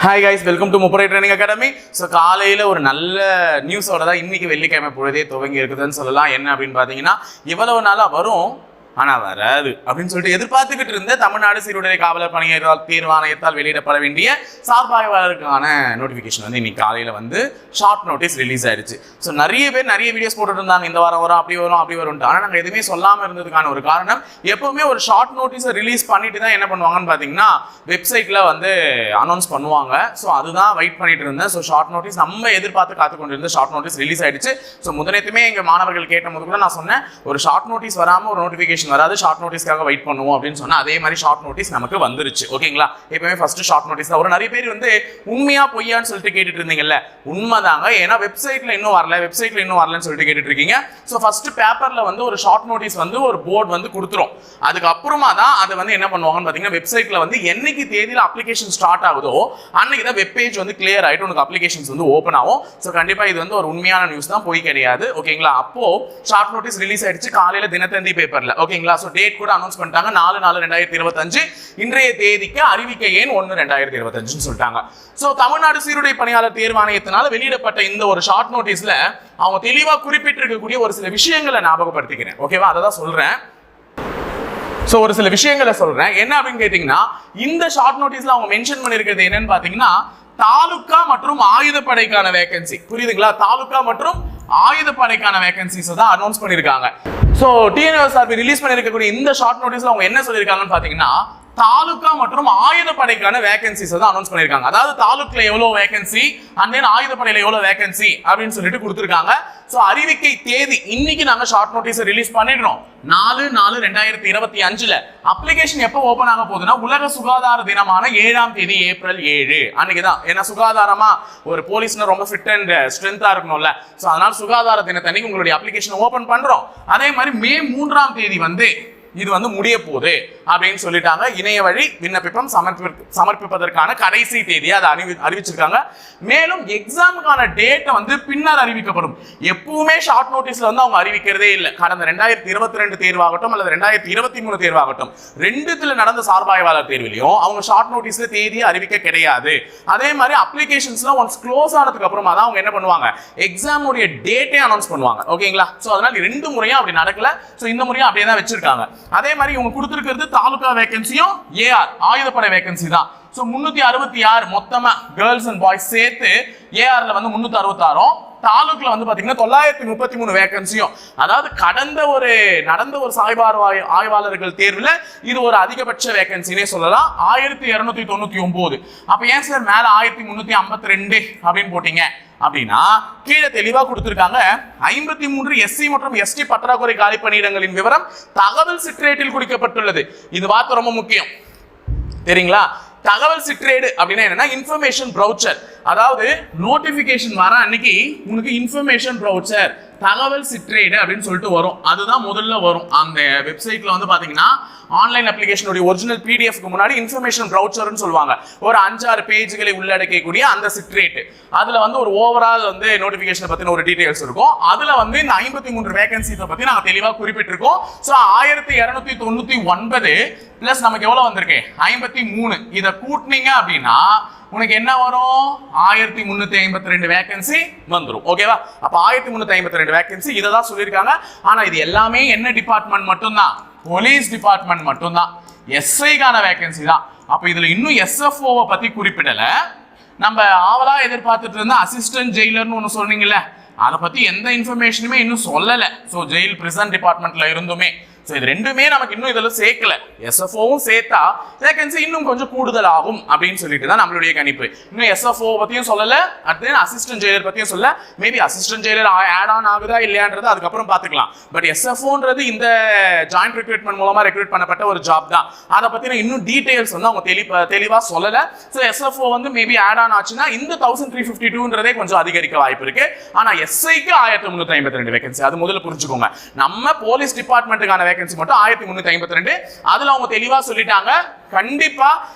Hi guys, welcome to முப்படை training academy. So காலையில் ஒரு நல்ல நியூஸோட தான் இன்னைக்கு வெள்ளிக்கிழமை பொழுதே துவங்கி இருக்குதுன்னு சொல்லலாம். என்ன அப்படின்னு பார்த்தீங்கன்னா, இவ்வளவு நாளாக வரும் ஆனால் வராது அப்படின்னு சொல்லிட்டு எதிர்பார்த்துக்கிட்டு இருந்த தமிழ்நாடு சீருடை காவலர் பணியாளர் தீர்வாணையத்தால் வெளியிடப்பட வேண்டிய சார்பாய்வாளருக்கான நோட்டிஃபிகேஷன் வந்து இன்னைக்கு காலையில் வந்து ஷார்ட் நோட்டீஸ் ரிலீஸ் ஆயிடுச்சு. ஸோ நிறைய பேர் நிறைய வீடியோஸ் போட்டுட்டு இருந்தாங்க, இந்த வாரம் வரும் அப்படி வரும் அப்படி வரும். ஆனால் நாங்கள் எதுவுமே சொல்லாமல் இருந்ததுக்கான ஒரு காரணம், எப்பவுமே ஒரு ஷார்ட் நோட்டீஸை ரிலீஸ் பண்ணிட்டு தான் என்ன பண்ணுவாங்கன்னு பார்த்தீங்கன்னா வெப்சைட்டில் வந்து அனௌன்ஸ் பண்ணுவாங்க. ஸோ அதுதான் வெயிட் பண்ணிட்டு இருந்தேன். ஸோ ஷார்ட் நோட்டீஸ் நம்ம எதிர்பார்த்து காத்து கொண்டு இருந்த ஷார்ட் நோட்டீஸ் ரிலீஸ் ஆயிடுச்சு. ஸோ முதனத்துமே எங்கள் மாணவர்கள் கேட்ட போது கூட நான் சொன்னேன், ஒரு ஷார்ட் நோட்டீஸ் வராமல் ஒரு நோட்டிஃபிகேஷன் வராது, ஷார்ட் நோட்டீஸ்க்காக வெயிட் பண்ணுவோம் அப்படின்னு சொன்னா அதே மாதிரி ஷார்ட் நோட்டீஸ் நமக்கு வந்துருச்சு. ஓகேங்களா? எப்பவுமே ஃபர்ஸ்ட் ஷார்ட் நோட்டீஸ் தான். ஒரு நிறைய பேர் வந்து உண்மையா பொய்யான்னு சொல்லிட்டு கேட்டுட்டு இருந்தீங்கல்ல, உண்மைதாங்க. ஏன்னா வெப்சைட்ல இன்னும் வரலன்னு சொல்லிட்டு கேட்டுட்டு இருக்கீங்க. ஸோ ஃபர்ஸ்ட் பேப்பர்ல வந்து ஒரு ஷார்ட் நோட்டீஸ் வந்து ஒரு போர்டு வந்து கொடுத்துரும். அதுக்கப்புறமா தான் அதை வந்து என்ன பண்ணுவாங்கன்னு பார்த்தீங்கன்னா, வெப்சைட்ல வந்து என்னைக்கு தேதியில் அப்ளிகேஷன் ஸ்டார்ட் ஆகுதோ அன்னைக்கு தான் வெப் பேஜ் வந்து கிளியர் ஆயிட்டு உனக்கு அப்ளிகேஷன்ஸ் வந்து ஓப்பன் ஆகும். ஸோ கண்டிப்பா இது வந்து ஒரு உண்மையான நியூஸ் தான், போய் கிடையாது. ஓகேங்களா? அப்போ ஷார்ட் நோட்டீஸ் ரிலீஸ் ஆயிடுச்சு காலையில தினத்தந்தி பேப்பர்ல. ஓகேங்களா? ஸோ டேட் கூட அனௌன்ஸ் பண்ணிட்டாங்க, 4/4/2025. இன்றைய தேதிக்கு அறிவிக்கை எண் 1/2025 சொல்லிட்டாங்க. சோ தமிழ்நாடு சீருடை பணியாளர் தேர்வாணையத்தினால வெளியிடப்பட்ட இந்த ஒரு ஷார்ட் நோட்டீஸ்ல அவங்க தெளிவா குறிப்பிட்டிருக்கக்கூடிய ஒரு சில விஷயங்களை ஞாபகப்படுத்திக்கிறேன். ஓகேவா? அதை தான் சொல்றேன். சோ ஒரு சில விஷயங்களை சொல்றேன். என்ன அப்படின்னு கேட்டீங்கன்னா, இந்த ஷார்ட் நோட்டீஸ்ல அவங்க மென்ஷன் பண்ணிருக்கிறது என்னன்னு பாத்தீங்கன்னா, தாலுகா மற்றும் ஆயுதப்படைக்கான வேகன்சி. புரியுதுங்களா? தாலுகா மற்றும் ஆயுதப்படைக்கான வேகன்சிஸ் தான் அனௌன்ஸ் பண்ணிருக்காங்க. சோ டிஎன்எஸ்ஆர்பி ரிலீஸ் பண்ணிருக்கக்கூடிய இந்த ஷார்ட் நோட்டீஸ்ல அவங்க என்ன சொல்லிருக்காங்கன்னு பாத்தீங்கன்னா, தாலுகா மற்றும் ஆயுதப்படைக்கான வேகன்சிஸ் தான் அனௌன்ஸ் பண்ணிருக்காங்க. அதாவது தாலுக்ல எவ்வளவு வேகன்சி அண்ட் தென் ஆயுதப்படையில எவ்வளவு வேகன்சி அப்படின்னு சொல்லிட்டு கொடுத்திருக்காங்க. சோ அறிவிக்கை தேதி இன்னைக்கு நாங்க ஷார்ட் நோட்டீஸ் ரிலீஸ் பண்ணிடுறோம், 4/4/2025. அப்ளிகேஷன் எப்போ ஓபன் ஆக போகுதுன்னா, உலக சுகாதார தினமான 7ஆம் தேதி ஏப்ரல் 7 அன்னைக்கு தான். ஏன்னா சுகாதாரமா ஒரு போலீஸ்னா ரொம்ப ஃபிட் அண்ட் ஸ்ட்ரென்த்தா இருக்கணும்ல. சோ அதனால சுகாதார தினத்தன்னைக்கு உங்களுடைய அப்ளிகேஷன் ஓபன் பண்றோம். அதே மாதிரி மே 3ஆம் தேதி வந்து இது வந்து முடிய போகுது அப்படின்னு சொல்லிட்டாங்க. இணைய வழி விண்ணப்பிப்பம் சமர்ப்பிப்பதற்கான கடைசி தேதியை அதை அறிவிச்சிருக்காங்க. மேலும் எக்ஸாமுக்கான டேட்டை வந்து பின்னர் அறிவிக்கப்படும். எப்பவுமே ஷார்ட் நோட்டீஸ்ல வந்து அவங்க அறிவிக்கிறதே இல்லை. கடந்த 2022 தேர்வாகட்டும் அல்லது 2023 தேர்வாகட்டும், ரெண்டுத்துல நடந்த சார்பாய்வாளர் தேர்விலையும் அவங்க ஷார்ட் நோட்டீஸ்ல தேதியை அறிவிக்க கிடையாது. அதே மாதிரி அப்ளிகேஷன்ஸ்ல ஒன்ஸ் க்ளோஸ் ஆனதுக்கு அப்புறமா தான் அவங்க என்ன பண்ணுவாங்க, எக்ஸாமுடைய டேட்டே அனௌன்ஸ் பண்ணுவாங்க. ஓகேங்களா? சோ அதனால ரெண்டு முறையும் அப்படி நடக்கல. சோ இந்த முறையும் அப்படியே தான் வச்சிருக்காங்க. அதே மாதிரி இவங்க கொடுத்திருக்கிறது தாலுகா வேகன்சியும் ஏஆர் ஆயுதப்படை வேகன்சி தான். சோ 366 மொத்தமா கேர்ள்ஸ் அண்ட் பாய்ஸ் சேர்த்து ஏஆர்ல வந்து 366, தாலுக்ல வந்து பாத்தீங்கன்னா 933 வேகன்சியும். அதாவது நடந்த ஒரு ஆய்வாளர்கள் தேர்வுல இது ஒரு அதிகபட்ச வேகன்சினே சொல்லலாம், 1299. அப்ப ஏன் சார் மேல 1352 அப்படின்னு போட்டீங்க அப்படின்னா, கீழே தெளிவா கொடுத்திருக்காங்க, 53 எஸ்சி மற்றும் எஸ்டி பற்றாக்குறை காலி பணியிடங்களின் விவரம் தகவல் சிற்றேட்டில் குறிக்கப்பட்டுள்ளது. இது வார்த்தை ரொம்ப முக்கியம், தெரியுங்களா? தகவல் சிற்றேடு அப்படின்னா என்னன்னா, இன்ஃபர்மேஷன் ப்ரௌச்சர். அதாவது நோட்டிபிகேஷன் வர அன்னைக்கு உனக்கு இன்ஃபர்மேஷன் ப்ரௌச்சர் தகவல் சிற்றேடு அப்படின்னு சொல்லிட்டு வரும். அதுதான் முதல்ல வரும் அந்த வெப்சைட்ல வந்து பாத்தீங்கன்னா, ஆன்லைன் அப்ளிகேஷனுடைய ஒரிஜினல் பிடிஎஃப்க்கு முன்னாடி இன்ஃபர்மேஷன் ப்ரௌச்சர்னு சொல்லுவாங்க. ஒரு 5-6 பேஜ்களை உள்ளடக்கக்கூடிய அந்த சிட்ரேட், அதுல வந்து ஒரு ஓவரால் வந்து நோட்டிபிகேஷன் பத்தின ஒரு டீடைல்ஸ் இருக்கும். அதுல வந்து இந்த 53 வேகன்சிஸை பத்தி நாங்க தெளிவா குறிப்பிட்டிருக்கோம். சோ 1299 பிளஸ் நமக்கு எவ்வளவு வந்திருக்கு, 53. இதை கூட்டினீங்க அப்படின்னா உனக்கு என்ன வரும், 1352 வேகன்சி வந்துடும். ஓகேவா? அப்ப 1352 வேகன்சி இதை தான் சொல்லியிருக்காங்க. ஆனா இது எல்லாமே என்ன டிபார்ட்மெண்ட் மட்டும்தான், போலீஸ் டிபார்ட்மெண்ட் மட்டும்தான். எஸ்ஐக்கான வேகன்சி தான். அப்ப இதுல இன்னும் எஸ்எஃப்ஓவை பத்தி குறிப்பிடல. நம்ம ஆவலா எதிர்பார்த்துட்டு இருந்த அசிஸ்டன்ட் ஜெயிலர்னு ஒன்று சொன்னீங்கல்ல, அதை பத்தி எந்த இன்ஃபர்மேஷனுமே இன்னும் சொல்லல. ஸோ ஜெயில் பிரிசன் டிபார்ட்மெண்ட்ல இருந்துமே இது ரெண்டுமே நமக்கு இன்னும் இதுல சேர்க்கல. எஸ்எஃப்ஓவும் சேர்த்தா வேகன்சி இன்னும் கொஞ்சம் கூடுதல் ஆகும் அப்படின்னு சொல்லிட்டு தான் நம்மளுடைய கணிப்பு. இன்னும் எஸ்எஃப்ஓ பத்தியும் சொல்லல, அடுத்து அசிஸ்டன்ட் ஜெயிலர் பத்தியும் சொல்ல. Maybe assistant jailer add on ஆகுதா இல்லையான்றது அதுக்கப்புறம் பாத்துக்கலாம். பட் எஸ்எஃப்ஓன்றது இந்த ஜாயிண்ட் ரெக்ரூட்மெண்ட் மூலமா ரெக்ரூட் பண்ணப்பட்ட ஒரு ஜாப் தான். அதை பத்தின இன்னும் டீடைல்ஸ் வந்து அவங்க தெளிவா சொல்லல. ஸோ எஸ்எஃப்ஓ வந்து மேபி ஆட் ஆன் ஆச்சுன்னா இந்த 1352 கொஞ்சம் அதிகரிக்க வாய்ப்பு இருக்கு. ஆனா எஸ்ஐக்கு 1352 வேகன்சி, அது முதல்ல புரிஞ்சுக்கோங்க. நம்ம போலீஸ் டிபார்ட்மெண்ட்டுக்கான வேகன்சி மட்டும் 1352. அதுல அவங்க தெளிவா சொல்லிட்டாங்க, கண்டிப்பா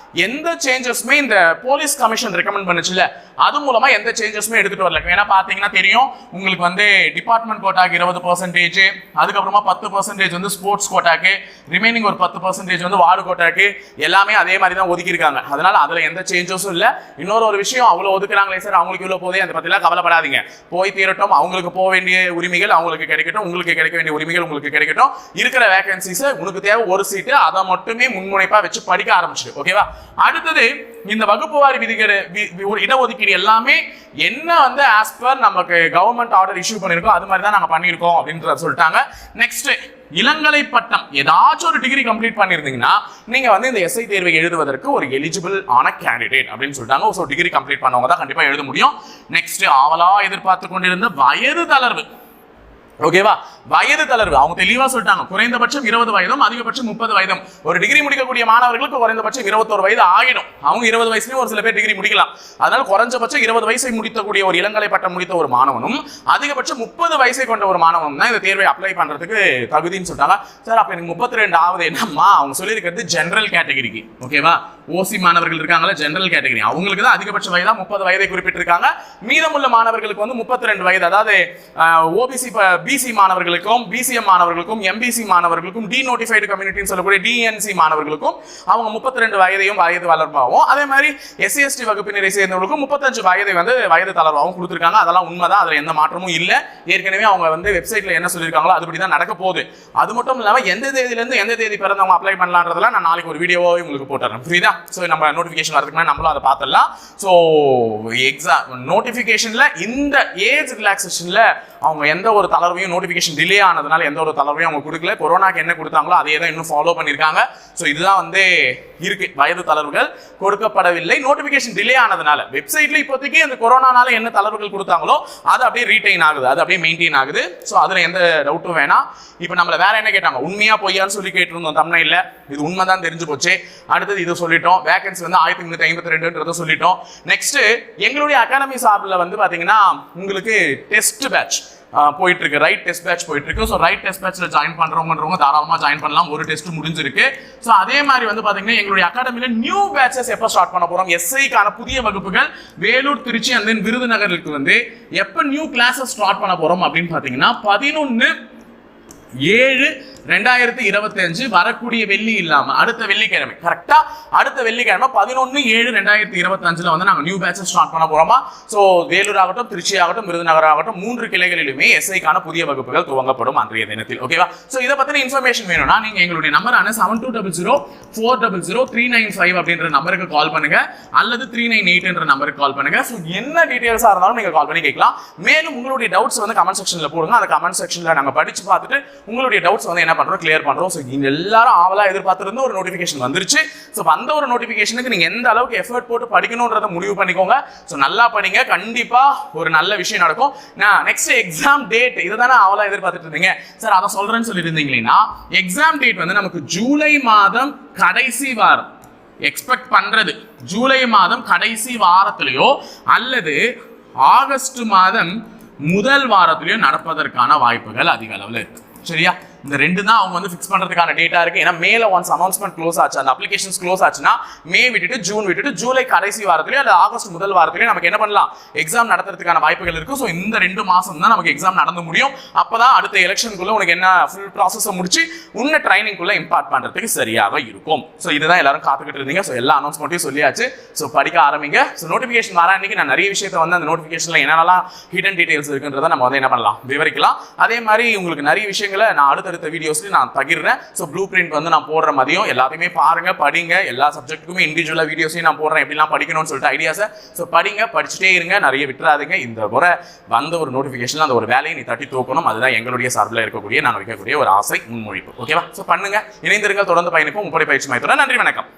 எந்த சேஞ்சஸுமே இந்த போலீஸ் கமிஷன் ரெக்கமெண்ட் பண்ணுச்சுல அது மூலமா எந்த சேஞ்சஸுமே எடுத்துட்டு வரல. ஏன்னா பாத்தீங்கன்னா தெரியும் உங்களுக்கு வந்து டிபார்ட்மெண்ட் கோட்டாக்கு 20%, அதுக்கப்புறமா 10% வந்து ஸ்போர்ட்ஸ் கோட்டாக்கு, ரிமைனிங் ஒரு 10% வந்து வார்டு கோட்டாக்கு, எல்லாமே அதே மாதிரி தான் ஒதுக்கி இருக்காங்க. அதனால அதுல எந்த சேஞ்சஸும் இல்ல. இன்னொரு விஷயம், அவ்வளவு ஒதுக்குறாங்களே சார் அவங்களுக்கு இவ்வளவு போதே அதை பத்திலாம் கவலைப்படாதீங்க. போய் தீரட்டும், அவங்களுக்கு போக வேண்டிய உரிமைகள் அவங்களுக்கு கிடைக்கட்டும், உங்களுக்கு கிடைக்க வேண்டிய உரிமைகள் உங்களுக்கு கிடைக்கட்டும். இருக்கிற வேகன்சிஸ் உனக்கு தேவை ஒரு சீட்டு, அதை மட்டுமே முன்முனைப்பா வச்சு படிக்க ஆரம்பிச்சிடு. ஓகேவா? அடுத்தது இந்த வகுப்பு வாரி விதிக்கிற இடஒதுக்கீடு எல்லாமே என்ன வந்து ஆஸ் பர் நமக்கு கவர்மெண்ட் ஆர்டர் இஷ்யூ பண்ணிருக்கோம் அது மாதிரி தான் நாங்க பண்ணிருக்கோம் அப்படின்றத சொல்லிட்டாங்க. நெக்ஸ்ட் இளங்கலை பட்டம் ஏதாச்சும் ஒரு டிகிரி கம்ப்ளீட் பண்ணிருந்தீங்கன்னா நீங்க வந்து இந்த எஸ்ஐ தேர்வை எழுதுவதற்கு ஒரு எலிஜிபிள் ஆன கேண்டிடேட் அப்படின்னு சொல்லிட்டாங்க. ஸோ டிகிரி கம்ப்ளீட் பண்ணவங்க தான் கண்டிப்பா எழுத முடியும். நெக்ஸ்ட் ஆவலா எதிர்பார்த்து கொண்டிருந்த வயது தளர்வு. ஓகேவா? வயது தளர்வு அவங்க தெளிவா சொல்லிட்டாங்க. குறைந்தபட்சம் 20 வயதும் அதிகபட்சம் 30 வயதும். ஒரு டிகிரி முடிக்கக்கூடிய மாணவர்களுக்கு குறைந்தபட்சம் 21 வயது ஆகிடும். அவங்க 20 வயசுலயும் ஒரு சில பேர் டிகிரி முடிக்கலாம். அதனால குறைஞ்சபட்சம் 20 வயசை முடித்தக்கூடிய ஒரு இளங்கலை பட்டம் முடித்த ஒரு மாணவனும் அதிகபட்சம் 30 வயசை கொண்ட ஒரு மாணவனும் தான் இந்த தேர்வை அப்ளை பண்றதுக்கு தகுதின்னு சொல்லிட்டாங்க. சார் அப்ப எனக்கு 32 ஆகுது என்னம்மா? அவங்க சொல்லியிருக்கிறது ஜெனரல் கேட்டகரிக்கு. ஓகேவா? ஓசி மாணவர்கள் இருக்காங்களா ஜெனரல் கேட்டகரி, அவங்களுக்கு தான் அதிகபட்ச வயதா 30 வயதை குறிப்பிட்டிருக்காங்க. மீதமுள்ள மாணவர்களுக்கு வந்து 32 வயது, அதாவது ஓபிசி பிசி மாணவர்களுக்கும், பிசிஎம் மாணவர்களுக்கும், எம்பிசி மாணவர்களுக்கும், டி நோட்டிஃபைடு கம்யூனிட்டின்னு சொல்லக்கூடிய டிஎன்சி மாணவர்களுக்கும் அவங்க 32 வயதையும் வயது வளர்ப்பாகவும், அதே மாதிரி எஸ்சி எஸ்டி வகுப்பினரை சேர்ந்தவர்களுக்கும் 35 வயதை வந்து வயது தளர்வாகவும் கொடுத்துருக்காங்க. அதெல்லாம் உண்மைதான், அதுல எந்த மாற்றமும் இல்லை. ஏற்கனவே அவங்க வந்து வெப்சைட்ல என்ன சொல்லியிருக்காங்களோ அதுபடி தான் நடக்க போகுது. அது மட்டும் இல்லாம எந்த தேதியிலிருந்து எந்த தேதி பிறந்தவங்க அப்ளை பண்ணலான்றதெல்லாம் நான் நாளைக்கு ஒரு வீடியோவாவே உங்களுக்கு போட்டுறேன். புரியுதா? ஸோ நம்ம நோட்டிஃபிகேஷன் வரதுக்கு முன்னாடி நம்மளும் அதை பார்த்துடலாம். ஸோ எக்ஸாம் நோட்டிஃபிகேஷன்ல இந்த ஏஜ் ரிலாக்ஸேஷன்ல அவங்க எந்த ஒரு தளர்வையும், நோட்டிஃபிகேஷன் டிலே ஆனதுனால எந்த ஒரு தளர்வையும் அவங்க கொடுக்கல. கொரோனாக்கு என்ன கொடுத்தாங்களோ அதே தான் இன்னும் ஃபாலோ பண்ணியிருக்காங்க. ஸோ இதுதான் வந்து இருக்கு, வயது தளர்வுகள் கொடுக்கப்படவில்லை. நோட்டிஃபிகேஷன் டிலே ஆனதுனால வெப்சைட்ல இப்போதைக்கு அந்த கொரோனானால என்ன தளர்வுகள் கொடுத்தாங்களோ அது அப்படியே ரீடைன் ஆகுது, அது அப்படியே மெயின்டைன் ஆகுது. ஸோ அதுல எந்த டவுட்டும் வேணாம். இப்போ நம்மள வேற என்ன கேட்டாங்க, உண்மையா பொய்யான்னு சொல்லி கேட்டிருந்தோம் தமிழ்ல. இது உண்மைதான் தெரிஞ்சு போச்சு. அடுத்தது இது சொல்லிட்டோம், வேகன்சி வந்து 1352 சொல்லிட்டோம். நெக்ஸ்ட் எங்களுடைய அகாடமி சார்பில் வந்து பாத்தீங்கன்னா உங்களுக்கு டெஸ்ட் பேட்ச் போயிட்டு இருக்கு, ரைட் டெஸ்ட் பேட்ச் போயிட்டு இருக்கு. ஸோ ரைட் டெஸ்ட் பேட்ச்ல ஜாயின் பண்றவங்க தாராளமா ஜாயின் பண்ணலாம். ஒரு டெஸ்ட் முடிஞ்சிருக்கு. ஸோ அதே மாதிரி வந்து பாத்தீங்கன்னா எங்களுடைய அகாடமியில நியூ பேட்சஸ் எப்போ ஸ்டார்ட் பண்ண போறோம், எஸ்ஐக்கான புதிய வகுப்புகள் வேலூர், திருச்சி அண்ட் தென் விருதுநகருக்கு வந்து எப்போ நியூ கிளாஸஸ் ஸ்டார்ட் பண்ண போறோம் அப்படின்னு பாத்தீங்கன்னா 11/7/2025 வரக்கூடிய வெள்ளி இல்லாம அடுத்த வெள்ளிக்கிழமை, கரெக்டா அடுத்த வெள்ளிக்கிழமை 11/7/2025 வந்து நாங்க நியூ பேட்ச் ஸ்டார்ட் பண்ண போறோமா. சோ வேலூர் ஆகட்டும், திருச்சி ஆகட்டும், விருதுநகர் ஆகட்டும் 3 கிளைகளிலுமே எஸ்ஐக்கான புதிய வகுப்புகள் துவங்கப்படும் அன்றைய தினத்தில். ஓகேவா? சோ இத பத்தின இன்ஃபர்மேஷன் வேணும்னா நீங்க எங்களுடைய நம்பரான 7200400395 அப்படின்ற நம்பருக்கு கால் பண்ணுங்க, அல்லது 398 என்ற நம்பருக்கு கால் பண்ணுங்க. சோ என்ன டீடைல்ஸா இருந்தாலும் நீங்க கால் பண்ணி கேட்கலாம். மேலும் உங்களுடைய டவுட்ஸ் வந்து கமெண்ட் செக்ஷன்ல போடுங்க. அந்த கமெண்ட் செக்ஷன்ல நாங்க படிச்சு பார்த்துட்டு உங்களுடைய டவுட்ஸ் வந்து என்ன பண்றோம், கிளியர் பண்றோம். சோ நீங்க எல்லாரும் ஆவலா எதிர்பார்த்திருந்த ஒரு நோட்டிபிகேஷன் வந்துருச்சு. சோ அந்த ஒரு நோட்டிபிகேஷனுக்கு நீங்க எந்த அளவுக்கு எஃபர்ட் போட்டு படிக்கணும்ன்றத முடிவு பண்ணிக்கோங்க. சோ நல்லா படிங்க, கண்டிப்பா ஒரு நல்ல விஷயம் நடக்கும். நான் நெக்ஸ்ட் எக்ஸாம் டேட் இதுதானே ஆவலா எதிர்பார்த்துட்டு இருந்தீங்க. சார் அதை சொல்றேன்னு சொல்லி இருந்தீங்களா, எக்ஸாம் டேட் வந்து நமக்கு ஜூலை மாதம் கடைசி வாரம் எக்ஸ்பெக்ட் பண்றது. ஜூலை மாதம் கடைசி வாரத்திலேயோ அல்லது ஆகஸ்ட் மாதம் முதல் வாரத்திலேயோ நடப்பதற்கான வாய்ப்புகள் அதிக அளவில் இருக்கு. சரியா? இந்த ரெண்டு தான் அவங்க வந்து ஃபிக்ஸ் பண்றதுக்கான டேட்டா இருக்கு. ஏன்னா மேல ஒன்ஸ் அனௌன்ஸ்மெண்ட் க்ளோஸ் ஆச்சு, அந்த அப்ளிகேஷன்ஸ் க்ளோஸ் ஆச்சுன்னா மே விட்டுட்டு ஜூன் விட்டுட்டு ஜூலை கடைசி வாரத்திலேயே அல்லது ஆகஸ்ட் முதல் வாரத்திலேயே நமக்கு என்ன பண்ணலாம், எக்ஸாம் நடத்துறதுக்கான வாய்ப்புகள் இருக்கு. ஸோ இந்த 2 மாசம் தான் நமக்கு எக்ஸாம் நடந்து முடியும். அப்பதான் அடுத்த எலெக்ஷனுக்குள்ள உனக்கு என்ன ஃபுல் ப்ராசஸை முடிச்சு உன்ன ட்ரைனிங்குள்ள இம்பார்ட் பண்றதுக்கு சரியாக இருக்கும். ஸோ இதுதான் எல்லாரும் காத்துக்கிட்டு இருந்தீங்க. ஸோ எல்லா அனௌன்ஸ்மெண்ட்டையும் சொல்லியாச்சு. ஸோ படிக்க ஆரம்பிங்க. ஸோ நோட்டிஃபிகேஷன் வர அன்னைக்கு நான் நிறைய விஷயத்தை வந்து அந்த நோட்டிஃபிகேஷன்ல என்னென்னலாம் ஹிடன் டீடைல்ஸ் இருக்குன்றதை நம்ம வந்து என்ன பண்ணலாம், விவரிக்கலாம். அதே மாதிரி உங்களுக்கு நிறைய விஷயங்களை நான் அடுத்தடுத்த வீடியோஸ்ல நான் பகிர்றேன். ஸோ ப்ளூ பிரிண்ட் வந்து நான் போடுற மதியம் எல்லாத்தையுமே பாருங்க, படிங்க. எல்லா சப்ஜெக்ட்டுக்குமே இண்டிவிஜுவலா வீடியோஸையும் நான் போடுறேன், எப்படிலாம் படிக்கணும்னு சொல்லிட்டு ஐடியாஸை. ஸோ படிங்க, படிச்சுட்டே இருங்க, நிறைய விட்டுறாதீங்க. இந்த முறை வந்த ஒரு நோட்டிஃபிகேஷன் அந்த ஒரு வேலையை நீ தட்டி தூக்கணும். அதுதான் எங்களுடைய சார்பில் இருக்கக்கூடிய நான் வைக்கக்கூடிய ஒரு ஆசை, முன்மொழிப்பு. ஓகேவா? ஸோ பண்ணுங்க, இணைந்திருங்க, தொடர்ந்து பயணிப்போம். முப்படை பயிற்சி மையத்தோட. நன்றி, வணக்கம்.